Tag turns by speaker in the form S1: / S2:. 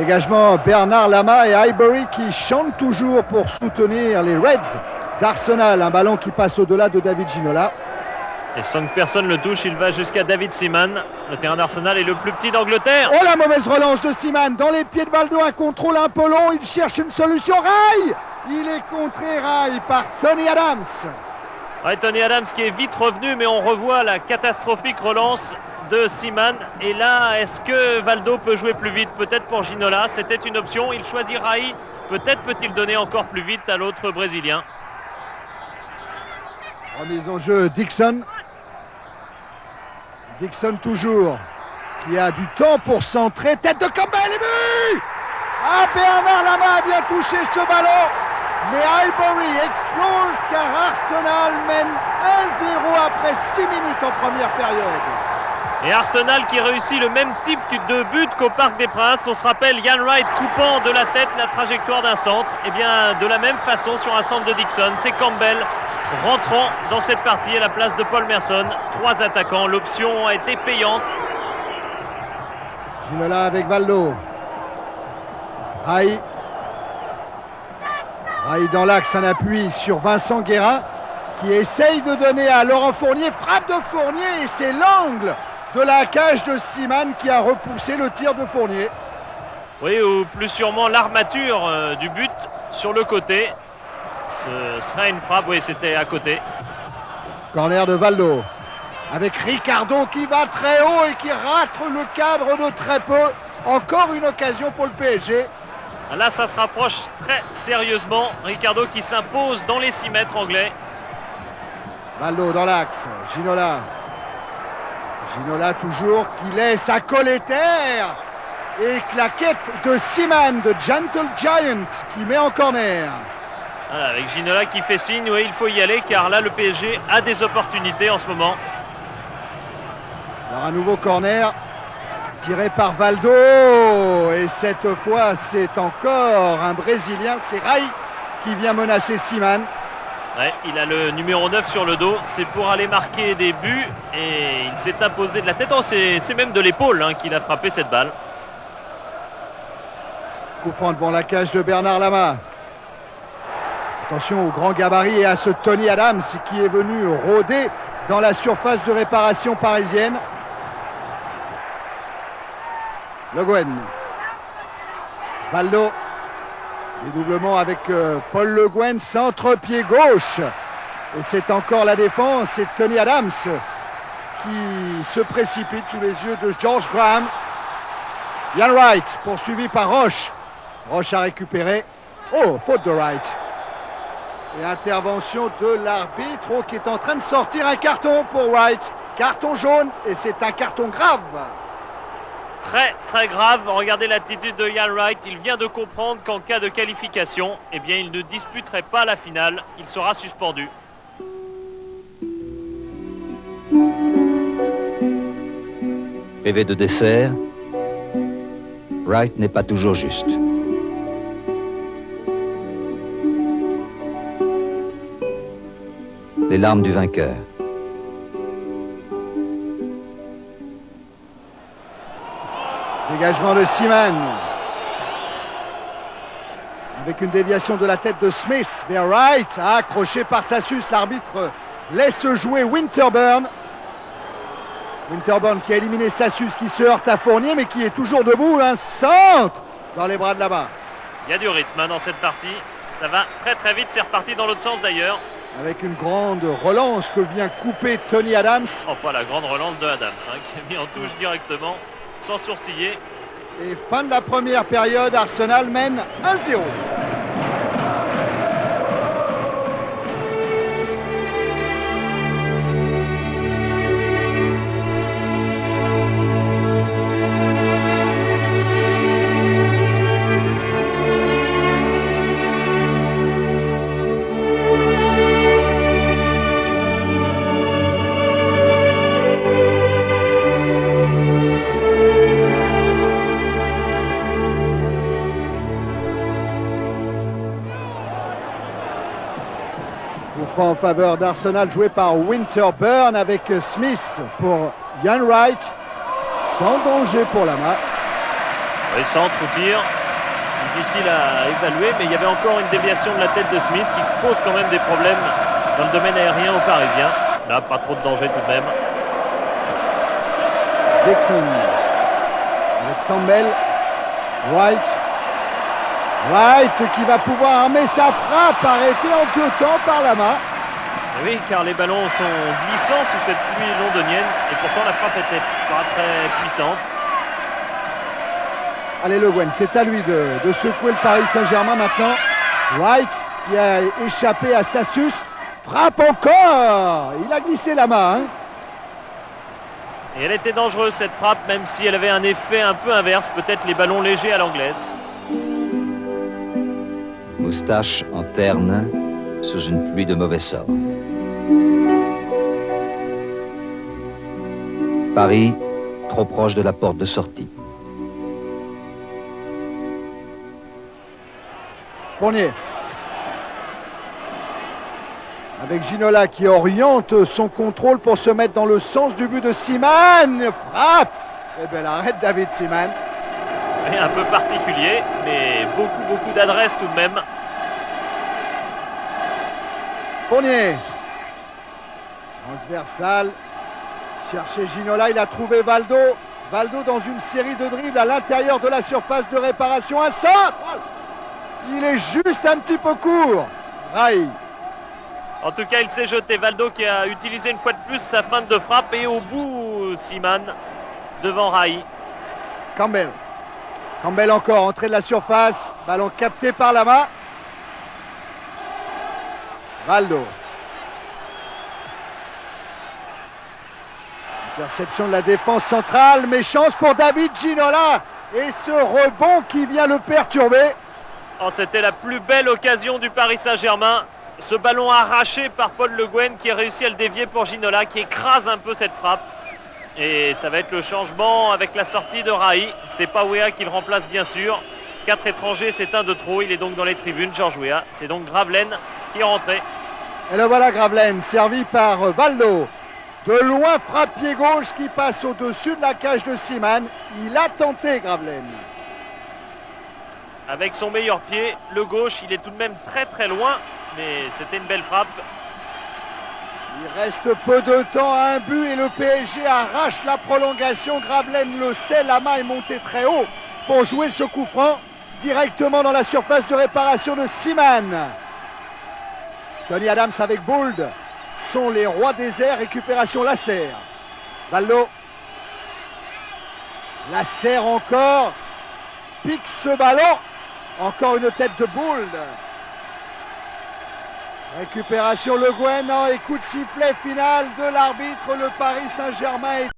S1: Dégagement Bernard Lama et Highbury qui chantent toujours pour soutenir les Reds d'Arsenal. Un ballon qui passe au-delà de David Ginola.
S2: Et sans que personne le touche, il va jusqu'à David Seaman. Le terrain d'Arsenal est le plus petit d'Angleterre.
S1: Oh, la mauvaise relance de Seaman dans les pieds de Valdo, un contrôle un peu long, il cherche une solution. Rai, il est contré Rai par Tony Adams.
S2: Ouais, Tony Adams qui est vite revenu, mais on revoit la catastrophique relance de Seaman. Et là, est-ce que Valdo peut jouer plus vite? Peut-être pour Ginola, c'était une option. Il choisit Rai. Peut-être peut-il donner encore plus vite à l'autre Brésilien.
S1: Remise en jeu Dixon. Dixon toujours, qui a du temps pour centrer. Tête de Campbell et but! Ah, Bernard Lama a bien touché ce ballon. Mais Highbury explose car Arsenal mène 1-0 après 6 minutes en première période.
S2: Et Arsenal qui réussit le même type de but qu'au Parc des Princes. On se rappelle Ian Wright coupant de la tête la trajectoire d'un centre. Et bien de la même façon sur un centre de Dixon, c'est Campbell rentrant dans cette partie à la place de Paul Merson. 3 attaquants, l'option a été payante.
S1: Ginola avec Valdo. Rai dans l'axe, un appui sur Vincent Guérin qui essaye de donner à Laurent Fournier. Frappe de Fournier et c'est l'angle de la cage de Seaman qui a repoussé le tir de Fournier.
S2: Oui, ou plus sûrement l'armature du but sur le côté. Ce serait une frappe, oui, c'était à côté.
S1: Corner de Valdo avec Ricardo qui va très haut et qui rate le cadre de très peu. Encore une occasion pour le PSG.
S2: Là, ça se rapproche très sérieusement. Ricardo qui s'impose dans les 6 mètres anglais.
S1: Valdo dans l'axe, Ginola. Ginola toujours qui laisse à Colleter. Et claquette de Seaman, de Gentle Giant, qui met en corner.
S2: Voilà, avec Ginola qui fait signe, oui, il faut y aller, car là, le PSG a des opportunités en ce moment.
S1: Alors, un nouveau corner, tiré par Valdo. Et cette fois, c'est encore un Brésilien, c'est Rai, qui vient menacer Seaman.
S2: Ouais, il a le numéro 9 sur le dos, c'est pour aller marquer des buts. Et il s'est imposé de la tête, oh, c'est même de l'épaule qu'il a frappé cette balle.
S1: Coup franc devant la cage de Bernard Lama. Attention au grand gabarit et à ce Tony Adams qui est venu rôder dans la surface de réparation parisienne. Le Guen. Valdo. Dédoublement avec Paul Le Guen, centre-pied gauche. Et c'est encore la défense, c'est Tony Adams qui se précipite sous les yeux de George Graham. Ian Wright, poursuivi par Roche. Roche a récupéré. Oh, faute de Wright. Et intervention de l'arbitre qui est en train de sortir un carton pour Wright. Carton jaune et c'est un carton grave.
S2: Très très grave, regardez l'attitude de Ian Wright, il vient de comprendre qu'en cas de qualification, eh bien il ne disputerait pas la finale, il sera suspendu.
S3: PV de dessert, Wright n'est pas toujours juste. Les larmes du vainqueur.
S1: Dégagement de Seaman. Avec une déviation de la tête de Smith vers Wright. Accroché par Sassus, l'arbitre laisse jouer Winterburn. Winterburn qui a éliminé Sassus, qui se heurte à Fournier, mais qui est toujours debout. Un centre dans les bras de là-bas.
S2: Il y a du rythme dans cette partie. Ça va très très vite, c'est reparti dans l'autre sens d'ailleurs.
S1: Avec une grande relance que vient couper Tony Adams.
S2: Oh, pas la grande relance de Adams, qui est mis en touche directement, sans sourciller.
S1: Et fin de la première période, Arsenal mène 1-0. En faveur d'Arsenal, joué par Winterburn avec Smith pour Ian Wright, sans danger pour Lama.
S2: Oui, centre ou tir, difficile à évaluer, mais il y avait encore une déviation de la tête de Smith qui pose quand même des problèmes dans le domaine aérien aux Parisiens. Là, pas trop de danger tout de même.
S1: Dixon avec Campbell. Wright qui va pouvoir armer sa frappe, arrêtée en 2 temps par Lama.
S2: Oui, car les ballons sont glissants sous cette pluie londonienne et pourtant la frappe n'était pas très puissante.
S1: Allez, Le Guen, c'est à lui de secouer le Paris Saint-Germain maintenant. Wright qui a échappé à Sassus. Frappe encore. Il a glissé Lama.
S2: Et elle était dangereuse cette frappe, même si elle avait un effet un peu inverse, peut-être les ballons légers à l'anglaise.
S3: Moustache en terne sous une pluie de mauvais sort. Paris, trop proche de la porte de sortie.
S1: Fournier. Avec Ginola qui oriente son contrôle pour se mettre dans le sens du but de Seaman. Frappe. Et belle arrête David Seaman.
S2: Et un peu particulier, mais beaucoup d'adresse tout de même.
S1: Fournier. Transversal. Chercher Ginola, il a trouvé Valdo. Valdo dans une série de dribbles à l'intérieur de la surface de réparation. Un centre. Il est juste un petit peu court. Rai.
S2: En tout cas, il s'est jeté. Valdo qui a utilisé une fois de plus sa feinte de frappe et au bout, Seaman devant Rai.
S1: Campbell. Campbell encore, entrée de la surface. Ballon capté par Lama. Valdo. Interception de la défense centrale, mais chance pour David Ginola. Et ce rebond qui vient le perturber.
S2: Oh, c'était la plus belle occasion du Paris Saint-Germain. Ce ballon arraché par Paul Le Guen qui a réussi à le dévier pour Ginola, qui écrase un peu cette frappe. Et ça va être le changement avec la sortie de Rai. C'est pas Weah qui le remplace bien sûr. 4 étrangers, c'est un de trop. Il est donc dans les tribunes, Georges Weah. C'est donc Gravelaine qui est rentré.
S1: Et le voilà Gravelaine, servi par Valdo. De loin, frappe pied gauche qui passe au-dessus de la cage de Seaman. Il a tenté Gravelaine.
S2: Avec son meilleur pied, le gauche, il est tout de même très loin. Mais c'était une belle frappe.
S1: Il reste peu de temps à un but et le PSG arrache la prolongation. Gravelaine le sait, Lama est monté très haut pour jouer ce coup franc directement dans la surface de réparation de Seaman. Tony Adams avec Bould sont les rois des airs. Récupération Lasserre. Valdo. Lasserre encore. Pique ce ballon. Encore une tête de Bould. Récupération Le Guen, et coup de sifflet final de l'arbitre. Le Paris Saint-Germain est